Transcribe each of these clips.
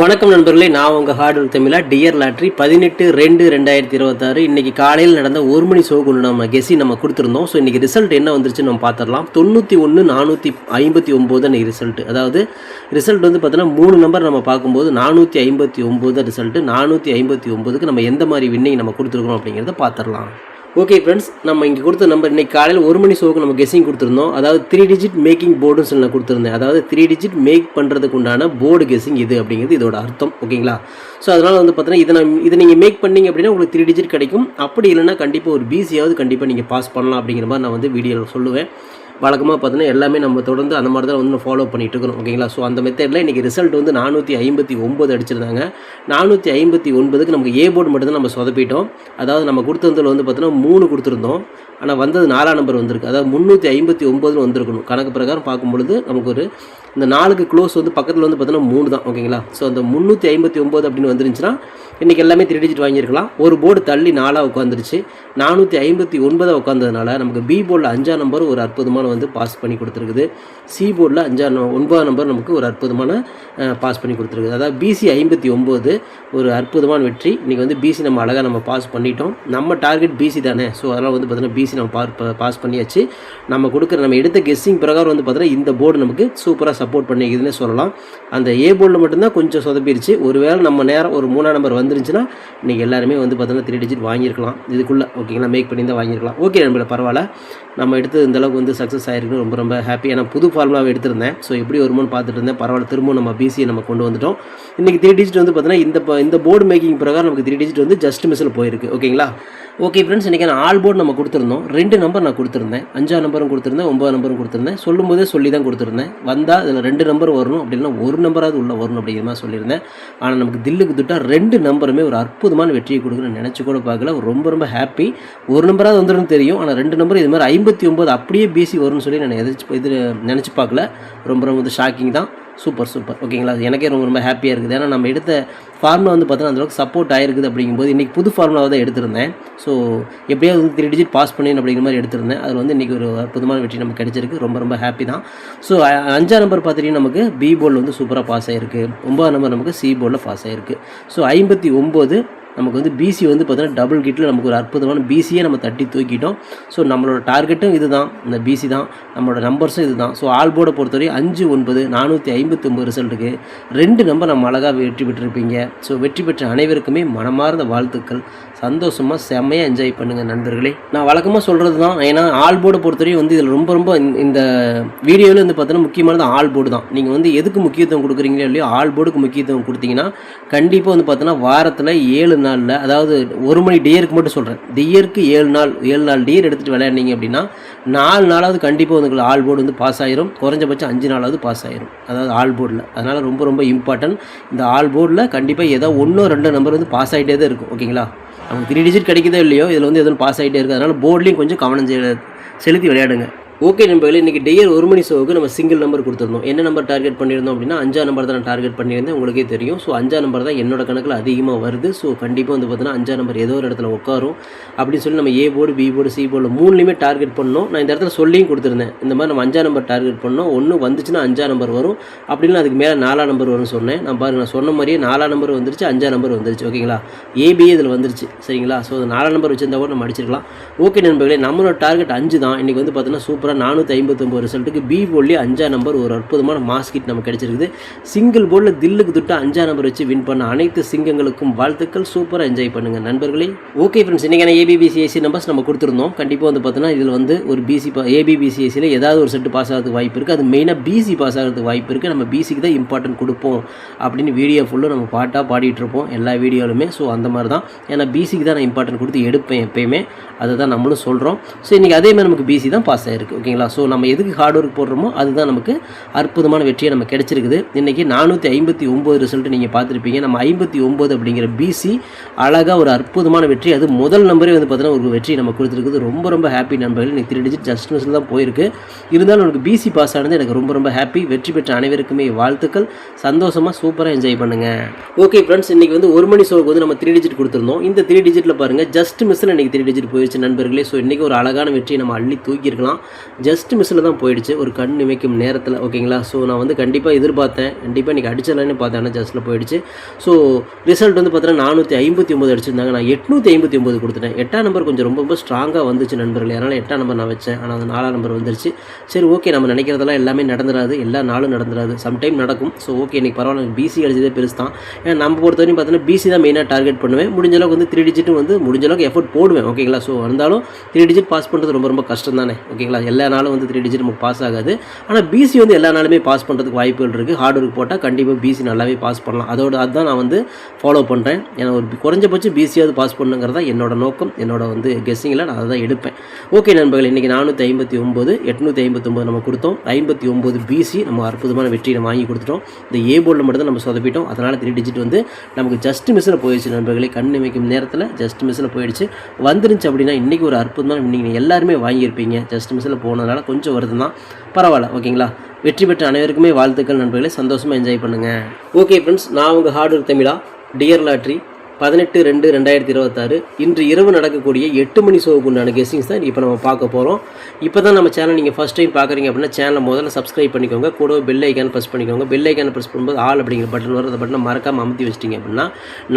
வணக்கம் நண்பர்களே, நான் உங்கள் ஹார்ட்வேர் தமிழா. டியர் லாட்ரி 18/2/2026 இன்றைக்கி காலையில் நடந்த ஒரு மணி ஷோக்கு நம்ம கெஸி நம்ம கொடுத்துருந்தோம். ஸோ இன்றைக்கி ரிசல்ட் என்ன வந்துருச்சுன்னு நம்ம பார்த்துடலாம். 91,459 இன்றைக்கி ரிசல்ட்டு. அதாவது ரிசல்ட் வந்து பார்த்தீங்கன்னா 3 நம்பர் நம்ம பார்க்கும்போது 459 ரிசல்ட்டு. 459க்கு நம்ம எந்த மாதிரி வின்னிங் நம்ம கொடுத்துருக்கோம் அப்படிங்கிறத பார்த்துடலாம். ஓகே ஃப்ரெண்ட்ஸ், நம்ம இங்கே கொடுத்த நம்பர் இன்றைக்கி காலையில் ஒரு மணி ஷோக்கு நம்ம கெஸ்ஸிங் கொடுத்துருந்தோம். அதாவது 3 டிஜிட் மேக்கிங் போர்டுன்னு சொல்லி நான் கொடுத்துருந்தேன். அதாவது 3 டிஜிட் மேக் பண்ணுறதுக்கு உண்டான போர்டு கெஸ்ஸிங் இது அப்படிங்கிறது இதோட அர்த்தம். ஓகேங்களா? ஸோ அதனால் வந்து பார்த்தீங்கன்னா இதை நீங்கள் மேக் பண்ணிங்க அப்படின்னா உங்களுக்கு 3 டிஜிட் கிடைக்கும். அப்படி இல்லைன்னா கண்டிப்பாக ஒரு பிசியாவது கண்டிப்பாக நீங்கள் பாஸ் பண்ணலாம் அப்படிங்கிற மாதிரி நான் வந்து வீடியோவில் சொல்லுவேன். வழக்கமாக பார்த்தீங்கன்னா எல்லாமே நம்ம தொடர்ந்து அந்த மாதிரி தான் வந்து ஃபாலோ பண்ணிகிட்டு இருக்கிறோம். ஓகேங்களா? ஸோ அந்த மெத்தடில் இன்றைக்கி ரிசல்ட் வந்து 459 அடிச்சிருந்தாங்க. 459க்கு நமக்கு ஏ போர்டு மட்டும்தான் நம்ம சொதப்பிட்டோம். அதாவது நம்ம கொடுத்ததில் வந்து பார்த்தீங்கன்னா 3 கொடுத்துருந்தோம். ஆனால் வந்தது 4ஆம் நம்பர் வந்திருக்கு. அதாவது 359 வந்திருக்கணும். கணக்கு பிரகாரம் பார்க்கும்பொழுது நமக்கு ஒரு இந்த 4க்கு க்ளோஸ் வந்து பக்கத்தில் வந்து பார்த்தீங்கன்னா 3 தான். ஓகேங்களா? ஸோ அந்த 359 அப்படின்னு வந்துருந்துச்சுன்னா இன்றைக்கி எல்லாமே 3 டிஜிட் வாங்கியிருக்கலாம். ஒரு போர்டு தள்ளி 4ஆக உட்காந்துருச்சு. 459 உட்காந்ததுனால நமக்கு பி போர்டில் 5ஆம் நம்பர் ஒரு அற்புதமான வந்து பாஸ் பண்ணி கொடுத்துருக்குது. சி போர்டில் 9ஆம் நம்பர் நமக்கு ஒரு அற்புதமான பாஸ் பண்ணி கொடுத்துருக்குது. அதாவது பிசி 59 ஒரு அற்புதமான வெற்றி. இன்றைக்கி வந்து பிசி நம்ம அழகாக நம்ம பாஸ் பண்ணிட்டோம். நம்ம டார்கெட் பிசி தானே. ஸோ அதனால் வந்து பார்த்தீங்கன்னா பிசி நம்ம பாஸ் பண்ணியாச்சு. நம்ம எடுத்த கெஸ்ஸிங் பிரகாரம் வந்து பார்த்தீங்கன்னா இந்த போர்டு நமக்கு சூப்பராக சப்போர்ட் பண்ணிக்குதுன்னே சொல்லலாம். அந்த ஏ போர்டில் மட்டும்தான் கொஞ்சம் சொதப்பிடுச்சு. ஒருவேளை நம்ம நேரம் ஒரு 3ஆம் நம்பர் வந்துருந்துச்சுன்னா இன்றைக்கி எல்லாருமே வந்து பார்த்தீங்கன்னா 3 டிஜிட் வாங்கியிருக்கலாம் இதுக்குள்ளே. ஓகேங்களா? மேக் பண்ணி தான் வாங்கியிருக்கலாம். ஓகே நண்பர்களே, பரவாயில்ல. நம்ம எடுத்து இந்தளவுக்கு வந்து சக்ஸஸ் ஆகிருக்குன்னு ரொம்ப ரொம்ப ஹாப்பி. ஏன்னா புது ஃபார்முலாவை எடுத்திருந்தேன். ஸோ எப்படி வருமோன்னு பார்த்துட்டு இருந்தேன். பரவாயில்ல, திரும்பவும் நம்ம பிசியை நம்ம கொண்டு வந்துட்டோம். இன்றைக்கி 3 டிஜிட் வந்து பார்த்தீங்கன்னா இந்த போர்டு மேக்கிங் பிரகாரம் நமக்கு 3 டிஜிட் வந்து ஜஸ்ட் மிஸ்ஸில் போயிருக்கு. ஓகேங்களா? ஓகே ஃப்ரெண்ட்ஸ், இன்றைக்கி நான் ஆல் போர்டு நம்ம கொடுத்துருந்தோம். 2 நம்பர் நான் கொடுத்துருந்தேன். 5ஆம் நம்பரும் கொடுத்துருந்தேன், 9ஆம் நம்பரும் கொடுத்துருந்தேன். சொல்லும்போதே சொல்லி தான் கொடுத்துருந்தேன். வந்தால் இதில் 2 நம்பர் வரணும், அப்படின்னா ஒரு நம்பராவது உள்ளே வரணும் அப்படிங்கிற மாதிரி சொல்லியிருந்தேன். ஆனால் நமக்கு தில்லுக்கு துட்டாக 2 நம்பருமே ஒரு அற்புதமான வெற்றியை கொடுக்குன்னு நினச்சி கூட பார்க்கல. ரொம்ப ரொம்ப ஹாப்பி. ஒரு நம்பராவது வந்துடும் தெரியும். ஆனால் 2 நம்பர் இது மாதிரி 59 அப்படியே பிசி வரும்னு சொல்லி நான் நினச்சி பார்க்கல. ரொம்ப ரொம்ப வந்து ஷாக்கிங் தான். சூப்பர். ஓகேங்களா? எனக்கே ரொம்ப ரொம்ப ஹாப்பியாக இருக்குது. ஏன்னா நம்ம எடுத்த ஃபார்முலா வந்து பார்த்தீங்கன்னா அந்தளவுக்கு சப்போர்ட் ஆகிருக்குது. அப்படிங்கும்போது இன்றைக்கி புது ஃபார்முலாவை தான் எடுத்திருந்தேன். ஸோ எப்படியாவது 3 டிஜிட் பாஸ் பண்ணின்னு அப்படிங்கிற மாதிரி எடுத்திருந்தேன். அதில் வந்து இன்றைக்கி ஒரு அற்புதமான வெற்றி நமக்கு கிடைச்சிருக்கு. ரொம்ப ரொம்ப ஹாப்பி தான். ஸோ 5ஆம் நம்பர் பார்த்துட்டிங்கன்னா நமக்கு பி போர்டில் வந்து சூப்பராக பாஸ் ஆகிருக்கு. 9ஆம் நம்பர் நமக்கு சி போர்டில் பாஸ் ஆகிருக்கு. ஸோ 59 நமக்கு வந்து பிசி வந்து பார்த்தீங்கன்னா டபுள் கிட்டில் நமக்கு ஒரு அற்புதமான பிசியே நம்ம தட்டி தூக்கிட்டோம். ஸோ நம்மளோட டார்கெட்டும் இது தான், இந்த பிசி தான், நம்மளோட நம்பர்ஸும் இது தான். ஸோ ஆல் போர்டை பொறுத்தவரை 5, 9, 459 ரிசல்ட்டுக்கு 2 நம்பர் நம்ம அழகாக வெற்றி பெற்றிருப்பீங்க. ஸோ வெற்றி பெற்ற அனைவருக்குமே மனமார்ந்த வாழ்த்துக்கள். சந்தோஷமாக செம்மையாக என்ஜாய் பண்ணுங்கள் நண்பர்களே. நான் வழக்கமாக சொல்கிறது தான். ஏன்னா ஆல் போர்டை பொறுத்தவரையும் வந்து இதில் ரொம்ப ரொம்ப இந்த வீடியோவில் வந்து பார்த்தீங்கன்னா முக்கியமானது ஆல் போர்டு தான். நீங்கள் வந்து எதுக்கு முக்கியத்துவம் கொடுக்குறீங்களோ இல்லையோ ஆல் போர்டுக்கு முக்கியத்துவம் கொடுத்தீங்கன்னா கண்டிப்பாக வந்து பார்த்தீங்கன்னா வாரத்தில் 7 நாளில், அதாவது ஒரு மணி டியருக்கு மட்டும் சொல்கிறேன், டியருக்கு 7 நாள் டியர் எடுத்துகிட்டு விளையாடினீங்க அப்படின்னா 4 நாளாவது கண்டிப்பாக உங்களுக்கு ஆல் போர்டு வந்து பாஸ் ஆயிரும். குறைஞ்சபட்சம் 5 நாளாவது பாஸ் ஆயிரும். அதாவது ஆல் போர்டில். அதனால் ரொம்ப ரொம்ப இம்பார்ட்டன்ட். இந்த ஆல் போர்டில் கண்டிப்பாக ஏதோ 1, 2 நம்பர் வந்து பாஸ் ஆகிட்டே தான் இருக்கும். ஓகேங்களா? நமக்கு 3 டிஜிட் கிடைக்குதோ இல்லையோ இதில் வந்து எதுவும் பாஸ் ஆகிட்டே இருக்குது. அதனால் போர்ட்லேயும் கொஞ்சம் கவனம் செலுத்தி விளையாடுங்க. ஓகே நண்பர்களே, இன்றைக்கி டியர் ஒரு மணி ஷோவுக்கு நம்ம சிங்கிள் நம்பர் கொடுத்துருந்தோம். என்ன நம்பர் டார்கெட் பண்ணியிருந்தோம் அப்படின்னா 5ஆம் நம்பர் தான் நான் டார்கெட் பண்ணியிருந்தேன். உங்களுக்கே தெரியும். ஸோ 5ஆம் நம்பர் தான் என்னோட கணக்கில் அதிகமாக வருது. ஸோ கண்டிப்பாக வந்து பார்த்தீங்கன்னா 5ஆம் நம்பர் ஏதோ ஒரு இடத்துல உட்காரும் அப்படின்னு சொல்லி நம்ம A board, B board, C board 3லையுமே டார்கெட் பண்ணோம். நான் இந்த இடத்துல சொல்லியும் கொடுத்துருந்தேன். இந்த மாதிரி நம்ம 5ஆம் நம்பர் டார்கெட் பண்ணோம். ஒன்று வந்துச்சுன்னா 5ஆம் நம்பர் வரும், அப்படின்னு அதுக்கு மேலே 4ஆம் நம்பர் வரும்னு சொன்னேன். நான் சொன்ன மாதிரியே 4ஆம் நம்பர் வந்துருச்சு, 5ஆம் நம்பர் வந்துருச்சு. ஓகேங்களா? ஏபிஏ இதில் வந்துருச்சு. சரிங்களா? ஸோ 4ஆம் நம்பர் வச்சிருந்தா கூட நம்ம அடிச்சிருக்கலாம். ஓகே நண்பர்களே, நம்மளோட டார்கெட் 5 தான். இன்றைக்கி வந்து பார்த்தீங்கன்னா சூப்பராக 459 ரிசல்ட்டுக்கு பி போர்ட்லேயே 5ஆம் நம்பர் ஒரு அற்புதமான மாஸ்கிட் நமக்கு கிடைச்சிருக்குது. சிங்கிள் போர்டில் தில்லுக்கு துட்டா 5ஆம் நம்பர் வச்சு வின் பண்ண அனைத்து சிங்கங்களுக்கும் வாழ்த்துக்கள். சூப்பராக என்ஜாய் பண்ணுங்கள் நண்பர்களே. ஓகே ஃப்ரெண்ட்ஸ், இன்றைக்கான ஏபிபிசிஏசி நம்பர்ஸ் நம்ம கொடுத்துருந்தோம். கண்டிப்பாக வந்து பார்த்தீங்கன்னா இதில் வந்து ஒரு ஏபிபிசிஏசியில் ஏதாவது ஒரு செட்டு பாஸ் ஆகிறதுக்கு வாய்ப்பு இருக்குது. அது மெயினாக பிசி பாஸ் ஆகிறதுக்கு வாய்ப்பு இருக்குது. நம்ம பிசிக்கு தான் இம்பார்ட்டன்ட் கொடுப்போம் அப்படின்னு வீடியோ ஃபுல்லாக நம்ம பாட்டாக பாடிட்டு இருப்போம் எல்லா வீடியோலுமே. ஸோ அந்த மாதிரி தான். ஏன்னா பிசிக்கு தான் நான் இம்பார்ட்டன்ட் கொடுத்து எடுப்பேன் எப்பயுமே. அதை தான் நம்மளும் சொல்கிறோம். ஸோ இன்றைக்கி அதே மாதிரி நமக்கு பிசி தான் பாஸ் ஆகிருக்கு. ஓகேங்களா? ஸோ நம்ம எதுக்கு ஹார்ட் ஒர்க் போடுறோமோ அதுதான் நமக்கு அற்புதமான வெற்றியை நம்ம கிடைச்சிருக்குது. இன்றைக்கி 459 ரிசல்ட்டு நீங்கள் பார்த்துருப்பீங்க. நம்ம 59 அப்படிங்கிற பிசி அழகாக ஒரு அற்புதமான வெற்றி. அது முதல் நம்பரே வந்து பார்த்தீங்கன்னா ஒரு வெற்றி நம்ம கொடுத்துருக்குது. ரொம்ப ரொம்ப ஹாப்பி நண்பர்கள். இன்றைக்கி 3 டிஜிட் ஜஸ்ட் மிஸ்ஸில் தான் போயிருக்கு. இருந்தாலும் எனக்கு பிசி பாஸ் ஆனது எனக்கு ரொம்ப ரொம்ப ஹாப்பி. வெற்றி பெற்ற அனைவருக்குமே வாழ்த்துக்கள். சந்தோஷமாக சூப்பராக என்ஜாய் பண்ணுங்கள். ஓகே ஃப்ரெண்ட்ஸ், இன்றைக்கி வந்து ஒரு மணி ஷோக்கு வந்து நம்ம 3 டிஜிட் கொடுத்துருந்தோம். இந்த 3 டிஜிட்டில் பாருங்கள் ஜஸ்ட் மிஸ்ஸில் இன்றைக்கி 3 டிஜிட் போயிடுச்சு நண்பர்களே. ஸோ இன்றைக்கி ஒரு அழகான வெற்றியை நம்ம அள்ளி தூக்கியிருக்கலாம். ஜஸ்ட் மிஸ்ஸில் தான் போயிடுச்சு ஒரு கண் இமைக்கும் நேரத்தில். ஓகேங்களா. ஸோ நான் வந்து கண்டிப்பாக எதிர்பார்த்தேன், கண்டிப்பாக இன்றைக்கி அடிச்சிடலான்னு பார்த்தேன், ஆனால் ஜஸ்ட்டில் போயிடுச்சு. ஸோ ரிசல்ட் வந்து பார்த்தீங்கன்னா 459 அடிச்சிருந்தாங்க, நான் 859 கொடுத்துட்டேன். 8ஆம் நம்பர் கொஞ்சம் ரொம்ப ஸ்ட்ராங்காக வந்துச்சு நண்பர்களே, அதனால் 8ஆம் நம்பர் நான் வச்சேன். ஆனால் அது 4ஆம் நம்பர் வந்துருச்சு. சரி ஓகே, நம்ம நினைக்கிறதெல்லாம் எல்லாமே நடந்துடாது, எல்லா நாளும் நடந்துடாது, சம்டைம் நடக்கும். ஸோ ஓகே, இன்றைக்கி பரவாயில்ல, பிசி அடிச்சதே பெருசு தான். ஏன்னா நம்ம பொறுத்தவரைக்கும் பார்த்தீங்கன்னா பிசி தான் மெயினாக டார்கெட் பண்ணுவேன். முடிஞ்ச அளவுக்கு வந்து 3 டிஜிட்டும் வந்து முடிஞ்ச அளவுக்கு எஃபோர்ட் போடுவேன். ஓகேங்களா. ஸோ இருந்தாலும் 3 டிஜிட் பாஸ் பண்ணுறது ரொம்ப கஷ்டம் தானே. ஓகேங்களா. எல்லா நாளும் வந்து 3 டிஜிட் நமக்கு பாஸ் ஆகாது. ஆனால் பிசி வந்து எல்லா நாளுமே பாஸ் பண்ணுறதுக்கு வாய்ப்புகள் இருக்குது. ஹார்ட் ஒர்க் போட்டால் கண்டிப்பாக பிசி நல்லாவே பாஸ் பண்ணலாம். அதுதான் நான் வந்து ஃபாலோ பண்ணுறேன். ஏன்னா ஒரு குறைஞ்சபட்சம் பிசியாவது பாஸ் பண்ணுங்கிறதா என்னோட நோக்கம். என்னோட வந்து கெஸ்ஸிங்கில் நான் அதை தான் எடுப்பேன். ஓகே நண்பர்கள், இன்றைக்கி 459 859 நம்ம கொடுத்தோம். 59 பிசி நம்ம அற்புதமான வெற்றி நம்ம வாங்கி கொடுத்துட்டோம். இந்த ஏ போர்டில் மட்டும் தான் நம்ம சொதப்பிட்டோம். அதனால் 3 டிஜிட் வந்து நமக்கு ஜஸ்ட் மிஸ்ஸில் போயிடுச்சு நண்பர்களே. கண் இமைக்கும் நேரத்தில் ஜஸ்ட் மிஸ்ஸில் போயிடுச்சு. வந்துருந்துச்சு அப்படின்னா இன்றைக்கி ஒரு அற்புதமான நீங்கள் எல்லாருமே வாங்கியிருப்பீங்க. ஜஸ்ட் மிஸ்ஸில் போனதுனால கொஞ்சம் வருது தான், பரவாயில்ல. ஓகேங்களா. வெற்றி பெற்ற அனைவருக்குமே வாழ்த்துக்கள் நண்பர்களே. சந்தோஷமாக என்ஜாய் பண்ணுங்கள். ஓகே ஃப்ரெண்ட்ஸ், நான் உங்கள் ஹார்ட் ஒர்க் தமிழா. டியர் லாட்ரி 18/2/2026 இன்று இரவு நடக்கக்கூடிய 8 மணி ஷோவுக்கு உண்டான கெஸ்ஸிங்ஸ் தான் இப்போ நம்ம பார்க்க போகிறோம். இப்போ தான் நம்ம சேனல் நீங்கள் ஃபஸ்ட் டைம் பார்க்குறீங்க அப்படின்னா சேனலை முதல்ல சப்ஸ்கிரைப் பண்ணிக்கோங்க. கூட பெல் ஐக்கான் ப்ரெஸ் பண்ணிக்கோங்க. பெல் ஐக்கான் ப்ரெஸ் பண்ணும்போது ஆல் அப்படிங்கிற பட்டன் வரும். அந்த பட்டனை மறக்காமல் அமுத்தி வச்சிட்டிங்க அப்படின்னா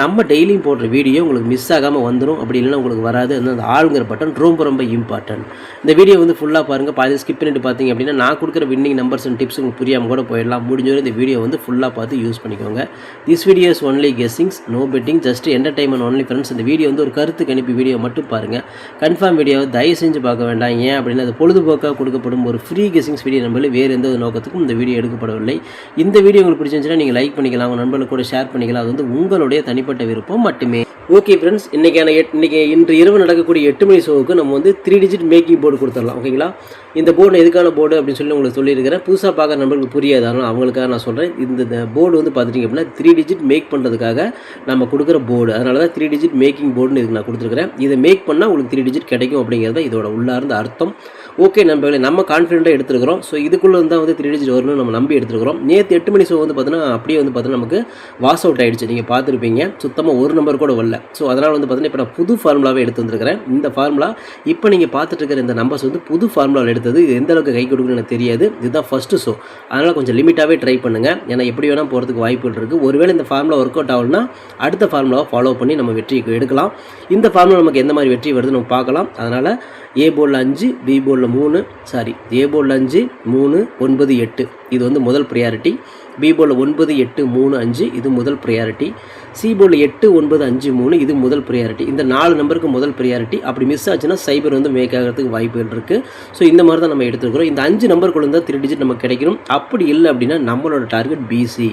நம்ம டெய்லியும் போடுற வீடியோ உங்களுக்கு மிஸ் ஆகாமல் வந்துடும். அப்படி இல்லைன்னா உங்களுக்கு வராது. அந்த ஆளுங்கிற பட்டன் ரொம்ப இம்பார்ட்டன்ட். இந்த வீடியோ வந்து ஃபுல்லாக பாருங்கள். பாதி ஸ்கிப் பண்ணிட்டு பார்த்தீங்க அப்படின்னா நான் கொடுக்குற வின்னிங் நம்பர்ஸ் அண்ட் டிப்ஸ் உங்களுக்கு புரியாமல் கூட போயிடலாம். முடிஞ்சவரை இந்த வீடியோ வந்து ஃபுல்லாக பார்த்து யூஸ் பண்ணிக்கோங்க. This video is only guessings, no betting, just entertainment only friends. இந்த வீடியோ வந்து ஒரு கருத்து கணிப்பு வீடியோ மட்டும் பாருங்கள். கன்ஃபார்ம் வீடியோவை தயவு செஞ்சு பார்க்க வேண்டாம். ஏன் அப்படின்னா அது பொழுதுபோக்காக கொடுக்கப்படும் ஒரு ஃப்ரீ கெஸ்ஸிங்ஸ் வீடியோ. நம்மளே வேறு எந்த நோக்கத்துக்கும் இந்த வீடியோ எடுக்கப்படவில்லை. இந்த வீடியோ உங்களுக்கு பிடிச்சிருந்துச்சுன்னா நீங்கள் லைக் பண்ணிக்கலாம், உங்கள் நண்பர்களுக்கு கூட ஷேர் பண்ணிக்கலாம். அது வந்து உங்களுடைய தனிப்பட்ட விருப்பம் மட்டுமே. ஓகே ஃப்ரெண்ட்ஸ், இன்று இரவு நடக்கக்கூடிய 8 மணி ஷோவுக்கு நம்ம வந்து 3 டிஜிட் மேக்கிங் போர்டு கொடுத்துடலாம். ஓகேங்களா. இந்த போர்டு எதுக்கான போர்டு அப்படின்னு சொல்லி உங்களுக்கு சொல்லியிருக்கிறேன். புதுசாக பார்க்குற நண்பர்களுக்கு புரியாது, ஆனால் அவங்களுக்காக நான் சொல்கிறேன். இந்த போர்டு வந்து பார்த்துட்டிங்க அப்படின்னா 3 டிஜிட் மேக் பண்ணுறதுக்காக நம்ம கொடுக்குற போர்டு. அதனால தான் 3 டிஜிட் மேக்கிங் போர்டுன்னு இதுக்கு நான் கொடுத்துருக்கிறேன். இதை மேக் பண்ணால் உங்களுக்கு 3 டிஜிட் கிடைக்கும் அப்படிங்கிறத இதோட உள்ளார்ந்த அர்த்தம். ஓகே நண்பர்களே, நம்ம கான்ஃபிடென்ட்டாக எடுத்துருக்கிறோம். ஸோ இதுக்குள்ளே வந்து 3 டிஜிட் வரணும்னு நம்ம நம்பி எடுத்துருக்கிறோம். நேற்று 8 மணி ஷோ வந்து பார்த்தீங்கன்னா அப்படியே வந்து பார்த்தீங்கன்னா நமக்கு வாஷ் அவுட் ஆகிடுச்சு. நீங்கள் பார்த்துருப்பீங்க, சுத்தமாக ஒரு நம்பர் கூட வரல. ஸோ அதனால் வந்து பார்த்தீங்கன்னா இப்போ நான் புது ஃபார்முலாவே எடுத்து வந்துருக்கிறேன். இந்த ஃபார்முலா இப்போ நீங்கள் பார்த்துட்டு இருக்கிற இந்த நம்பர்ஸ் வந்து புது ஃபார்முலாவில் எடுத்தது. இது எந்த அளவுக்கு கை கொடுக்குன்னு எனக்கு தெரியாது. இதுதான் ஃபஸ்ட்டு ஷோ, அதனால் கொஞ்சம் லிமிட்டாகவே ட்ரை பண்ணுங்கள். ஏன்னா எப்படி வேணால் போகிறதுக்கு வாய்ப்புகள் இருக்குது. ஒருவேளை இந்த ஃபார்முலா ஒர்க் அவுட் ஆகணும்னா அடுத்த ஃபார்முலாவை ஃபாலோ பண்ணி நம்ம வெற்றி எடுக்கலாம். இந்த ஃபார்முலா நமக்கு எந்த மாதிரி வெற்றி வருதுன்னு நம்ம பார்க்கலாம். அதனால் ஏ போர்டில் 5, பி போர்டில் 3, ஏ போர்டில் 5 3 9 8 இது வந்து முதல் ப்ரியாரிட்டி. பி போர்டில் 9 8 3 5 இது முதல் ப்ரியாரிட்டி. சி போர்டில் 8 9 5 3 இது முதல் ப்ரியாரிட்டி. இந்த 4 நம்பருக்கு முதல் ப்ரியாரிட்டி. அப்படி மிஸ் ஆச்சுன்னா சைபர் வந்து மேக் ஆகிறதுக்கு வாய்ப்புகள் இருக்குது. ஸோ இந்த மாதிரி தான் நம்ம எடுத்துருக்கிறோம். இந்த 5 நம்பருக்குள்ள இருந்தால் 3 டிஜிட் நமக்கு கிடைக்கணும். அப்படி இல்லை அப்படின்னா நம்மளோட டார்கெட் பிசி,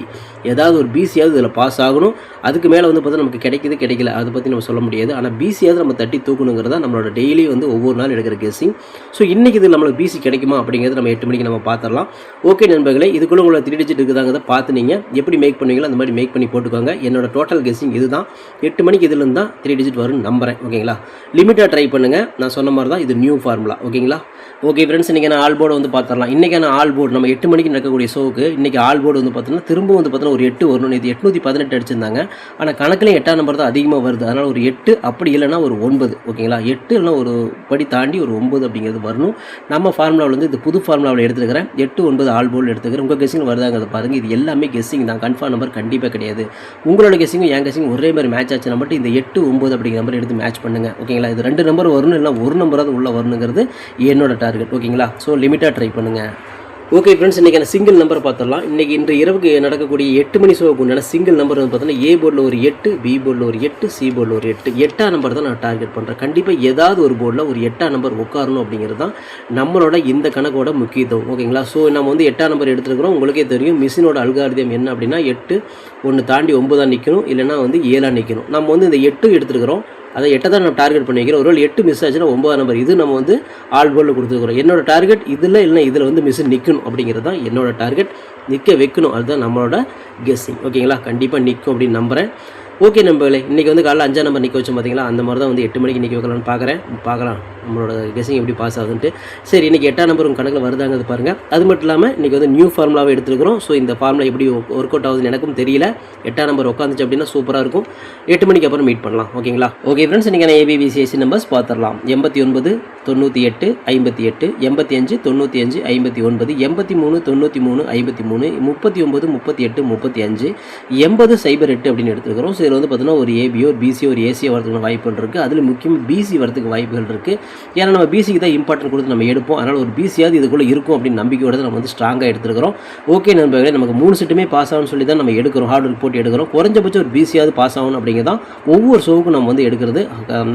ஏதாவது ஒரு பிசியாவது இதில் பாஸ் ஆகணும். அதுக்கு மேலே வந்து பார்த்தா நமக்கு கிடைக்கல, அதை பற்றி நம்ம சொல்ல முடியாது. ஆனால் பிசியாவது நம்ம தட்டி தூக்கணுங்கிறதா நம்மளோட டெய்லி வந்து ஒவ்வொரு நாள் எடுக்கிற கெஸ்ஸிங். ஸோ இன்றைக்கி இது நம்மளுக்கு பிசி கிடைக்குமா அப்படிங்கிறது நம்ம 8 மணிக்கு நம்ம பார்த்துடலாம். ஓகே நண்பர்களே, இதுக்குள்ளே உங்களை 3 டிஜிட் இருக்குதாங்கிறத பார்த்து நீங்கள் எப்படி மேக் பண்ணுவீங்களோ அந்த மாதிரி மேக் பண்ணி போட்டுக்கோங்க. என்னோட டோட்டல் கெஸ்ஸிங் இதுதான். 8 மணிக்கு இதில் தான் 3 டிஜிட் வரும்னு நம்புகிறேன். ஓகேங்களா. லிமிட்டாக ட்ரை பண்ணுங்கள். நான் சொன்ன மாதிரி தான் இது நியூ ஃபார்முலா. ஓகேங்களா. ஓகே ஃப்ரெண்ட்ஸ், இன்றைக்கி ஆல் போர்டு வந்து பார்த்துடலாம். இன்றைக்கான ஆல் போர்டு நம்ம 8 மணிக்கு நடக்கக்கூடிய ஷோவுக்கு இன்றைக்கி ஆல் போர்டு வந்து பார்த்தோன்னா திரும்ப வந்து பார்த்தோன்னா ஒரு 8 வரணும். இது 818 அடிச்சிருந்தாங்க. ஆனால் கணக்கில் 8ஆம் நம்பர் தான் அதிகமாக வருது. அதனால் ஒரு 8, அப்படி இல்லைனா ஒரு 9. ஓகேங்களா. 8 இல்லைனா ஒரு படி தாண்டி ஒரு 9 அப்படிங்கிறது வரணும். நம்ம ஃபார்முலாவில் வந்து இந்த புது ஃபார்முலாவில் எடுத்துக்கிறேன். 8 9 ஆல் போர்டு எடுத்துக்கிறேன். உங்கள் கெஸ்ஸிங் வருதாங்கிறத பாருங்கள். இது எல்லாமே கெஸ்ஸிங் தான், கன்ஃபார்ம் நம்பர் கண்டிப்பாக கிடையாது. உங்களோட கெஸ்ஸிங்கும் என் கெஸ்ஸிங் ஒரே மாதிரி மேட்ச் ஆச்சுன்னா மட்டும் இந்த 8 9 அப்படிங்கிற நம்பர் எடுத்து மேட்ச் பண்ணுங்கள். ஓகேங்களா. இது 2 நம்பர் வரணும், இல்லை ஒரு நம்பராவது உள்ளே வரணுங்கிறது என்னோட டார்கெட். ஓகேங்களா. ஸோ லிமிட்டாக ட்ரை பண்ணுங்கள். ஓகே ஃப்ரெண்ட்ஸ், இன்றைக்கான சிங்கிள் நம்பர் பார்த்துடலாம். இன்று இரவுக்கு நடக்கக்கூடிய 8 மணி ஷோவுக்கு உண்டான சிங்கிள் நம்பர் வந்து பார்த்தீங்கன்னா ஏ போர்டில் ஒரு 8, பி போர்டில் ஒரு 8, சி போர்டில் ஒரு 8. 8ஆம் நம்பர் தான் நான் டார்கெட் பண்ணுறேன். கண்டிப்பாக ஏதாவது ஒரு போர்டில் ஒரு 8ஆம் நம்பர் உட்காரணும் அப்படிங்கிறது தான் நம்மளோட இந்த கணக்கோட முக்கியத்துவம். ஓகேங்களா. ஸோ நம்ம வந்து 8ஆம் நம்பர் எடுத்துருக்கிறோம். உங்களுக்கே தெரியும் மிஷினோட அல்காரிதம் என்ன அப்படின்னா 8 1 தாண்டி 9 நிற்கணும், இல்லைனா வந்து 7 நிற்கணும். நம்ம வந்து இந்த 8 எடுத்துருக்கிறோம். அதை 8 தான் நம்ம டார்கெட் பண்ணி வைக்கிறோம். ஒரு 8 மிஸ் ஆச்சுன்னா 9ஆம் நம்பர் இது நம்ம வந்து ஆல் போர்டில் கொடுத்துருக்குறோம். என்னோட டார்கெட் இதில் இல்லைனா இதில் வந்து மிஷின் நிற்கணும் அப்படிங்கிறது தான் என்னோட டார்கெட். நிற்க வைக்கணும், அதுதான் நம்மளோட கெஸ்ஸிங். ஓகேங்களா. கண்டிப்பாக நிற்கும் அப்படின்னு நம்புகிறேன். ஓகே நண்பர்களே, இன்றைக்கி வந்து காலைல 5ஆம் நம்பர் நிற்க வச்சோம் பார்த்தீங்களா, அந்த மாதிரி தான் வந்து 8 மணிக்கு நிற்க வைக்கலாம்னு பார்க்கலாம் நம்மளோட கெஸிங் எப்படி பாஸ் ஆகுதுன்ட்டு. சரி, இன்றைக்கி 8ஆம் நம்பர் உங்கள் கணக்கில் வருதாங்கிறது பாருங்கள். அது மட்டும் இல்லாமல் இன்றைக்கி வந்து நியூ ஃபார்முலாவை எடுத்துருக்கிறோம். ஸோ இந்த ஃபார்முலா எப்படி ஒர்க் அவுட் ஆகுதுன்னு எனக்கும் தெரியல. 8ஆம் நம்பர் உட்காந்துச்சு அப்படின்னா சூப்பராக இருக்கும். 8 மணிக்கு அப்புறம் மீட் பண்ணலாம். ஓகேங்களா? ஓகே ஃப்ரெண்ட்ஸ், இன்றைக்கி நான் ABCSC நம்பர்ஸ் பார்த்துடலாம். 89 98 58 85 95 59 83 93 53 39 38 35 80 08 அப்படின்னு எடுத்துருக்கிறோம். ஸோ இதில் வந்து பார்த்தீங்கன்னா ஒரு ஏபியோ ஒரு பிசியோ ஒரு ஏசியோ வரதுக்கு வாய்ப்புகள் இருக்குது. அதில் முக்கியமாக பிசி வரதுக்கு வாய்ப்புகள் இருக்குது. ஏன்னா நம்ம பிசிக்கு தான் இம்பார்ட்டன்ட் கொடுத்து நம்ம எடுப்போம். அதனால் ஒரு பிசியாவது இதுக்குள்ளே இருக்கும் அப்படின்னு நம்பிக்கையோட நம்ம வந்து ஸ்ட்ராங்காக எடுத்துருக்கிறோம். ஓகே நண்பர்களே, நமக்கு 3 செட்டுமே பாஸ் ஆகும்னு சொல்லி தான் நம்ம எடுக்கிறோம். ஹார்ட் ஒர்க் போட்டு எடுக்கிறோம். குறைஞ்சபட்சம் ஒரு பிசியாவது பாஸ் ஆகணும் அப்படிங்கிறதான் ஒவ்வொரு ஷோவுக்கும் நம்ம வந்து எடுக்கிறது.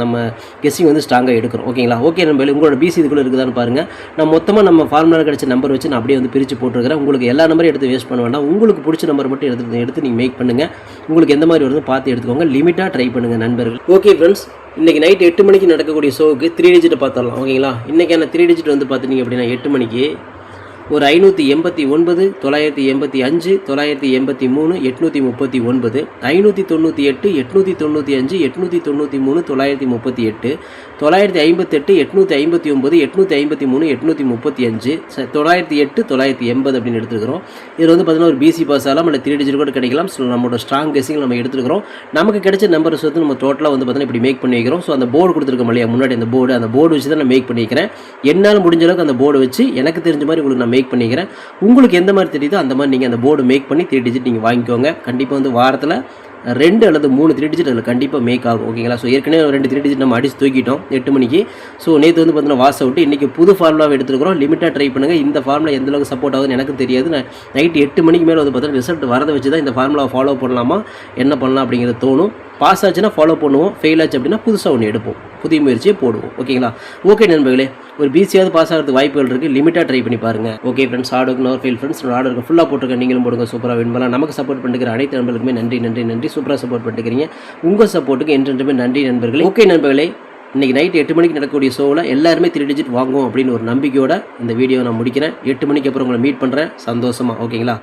நம்ம கெஸ்ஸிங் வந்து ஸ்ட்ராங்காக எடுக்கிறோம். ஓகேங்களா? ஓகே நண்பர்களே, உங்களோட பிசி இதுக்குள்ளே இருக்குதான்னு பாருங்கள். நான் மொத்தமாக நம்ம ஃபார்முலா கிடைச்ச நம்பர் வச்சு நான் அப்படியே வந்து பிரித்து போட்டுருக்கிறேன். உங்களுக்கு எல்லா நம்பரையும் எடுத்து வேஸ்ட் பண்ண வேண்டாம். உங்களுக்கு பிடிச்ச நம்பர் மட்டும் எடுத்து நீங்கள் மேக் பண்ணுங்கள். உங்களுக்கு எந்த மாதிரி வருது பார்த்து எடுத்துக்கோங்க. லிமிட்டாக ட்ரை பண்ணுங்கள் நண்பர்கள். ஓகே ஃப்ரெண்ட்ஸ், இன்றைக்கி நைட் 8 மணிக்கு நடக்கக்கூடிய ஷோவுக்கு 3 டிஜிட்டை பார்த்துடலாம். ஓகேங்களா? இன்றைக்கான 3 டிஜிட் வந்து பார்த்துட்டிங்க அப்படின்னா 8 மணிக்கு ஒரு 589 985 983 839 598 895 893 938 958 859 853 835 908 980 அப்படின்னு எடுத்துருக்கிறோம். இதில் வந்து பார்த்தீங்கன்னா ஒரு பிசி பாஸ் ஆகலாம், இல்லை 3 டிஜிட் கூட கிடைக்கலாம். ஸோ நம்மளோட ஸ்ட்ராங் கெஸிங் நம்ம எடுத்துருக்கிறோம். நமக்கு கிடைச்ச நம்பர்ஸ் வந்து நம்ம டோட்டலாக வந்து பார்த்தீங்கன்னா இப்படி மேக் பண்ணி வைக்கிறோம். ஸோ அந்த போர்டு கொடுத்துருக்கோம் இல்லையா, முன்னாடி அந்த போர்டு வச்சு தான் நான் மேக் பண்ணிக்கிறேன். என்னால் முடிஞ்ச அளவுக்கு அந்த போர்டு வச்சு எனக்கு தெரிஞ்ச மாதிரி உங்களுக்கு நான் மேக் பண்ணிக்கிறேன். உங்களுக்கு எந்த மாதிரி தெரியுதோ அந்த மாதிரி நீங்கள் அந்த போர்டு மேக் பண்ணி 3 டிஜிட் நீங்கள் வாங்கிக்கோங்க. கண்டிப்பாக வந்து வாரத்தில் 2 அல்லது 3 3 டிஜிட் அதில் கண்டிப்பாக மேக் ஆகும். ஓகேங்களா? ஸோ ஏற்கனவே 2 3 டிஜிட் நம்ம அடிச்சு தூக்கிட்டோம் 8 மணிக்கு. ஸோ நேற்று வந்து பார்த்தீங்கன்னா வாஸ் அவுட். இன்றைக்கி புது ஃபார்முலாவை எடுத்துருக்கிறோம். லிமிட்டாக ட்ரை பண்ணுங்கள். இந்த ஃபார்முலா எந்த அளவுக்கு சப்போர்ட் ஆகுதுன்னு எனக்கு தெரியாது. நான் நைட்டு 8 மணிக்கு மேலே வந்து பார்த்தீங்கன்னா ரிசல்ட் வரதை வச்சு தான் இந்த ஃபார்முலாவை ஃபாலோ பண்ணலாமா என்ன பண்ணலாம் அப்படிங்கிறது தோணும். பாஸ் ஆச்சுன்னா ஃபாலோ பண்ணுவோம், ஃபெயில் ஆச்சு அப்படின்னா புதுசாக ஒன்று எடுப்போம், புதிய முயற்சியை போடுவோம். ஓகேங்களா? ஓகே நண்பர்களே, ஒரு பிசியாவது பாஸ் ஆகிறதுக்கு வாய்ப்புகள் இருக்குது. லிமிட்டாக ட்ரை பண்ணி பாருங்கள். ஓகே ஃப்ரெண்ட்ஸ், ஹார்டுக்கு நோர் ஃபெயில் ஃப்ரெண்ட்ஸ். ஆர்டருக்கு ஃபுல்லாக போட்டுருக்கேன். நீங்களும் போடுங்க, சூப்பராக வின் பண்ணலாம். நமக்கு சப்போர்ட் பண்ணிக்கிற அனைத்து நண்பர்களுக்குமே நன்றி. சூப்பராக சப்போர்ட் பண்ணிக்கிறீங்க. உங்கள் சப்போர்ட்டுக்கு என்றென்றுமே நன்றி நண்பர்களே. ஓகே நண்பர்களே, இன்றைக்கி நைட் 8 மணிக்கு நடக்கக்கூடிய ஷோவில் எல்லாருமே 3 டிஜிட் வாங்குவோம் அப்படின்னு ஒரு நம்பிக்கையோட இந்த வீடியோ நான் முடிக்கிறேன். 8 மணிக்கு அப்புறம் உங்களை மீட் பண்ணுறேன் சந்தோஷமாக. ஓகேங்களா?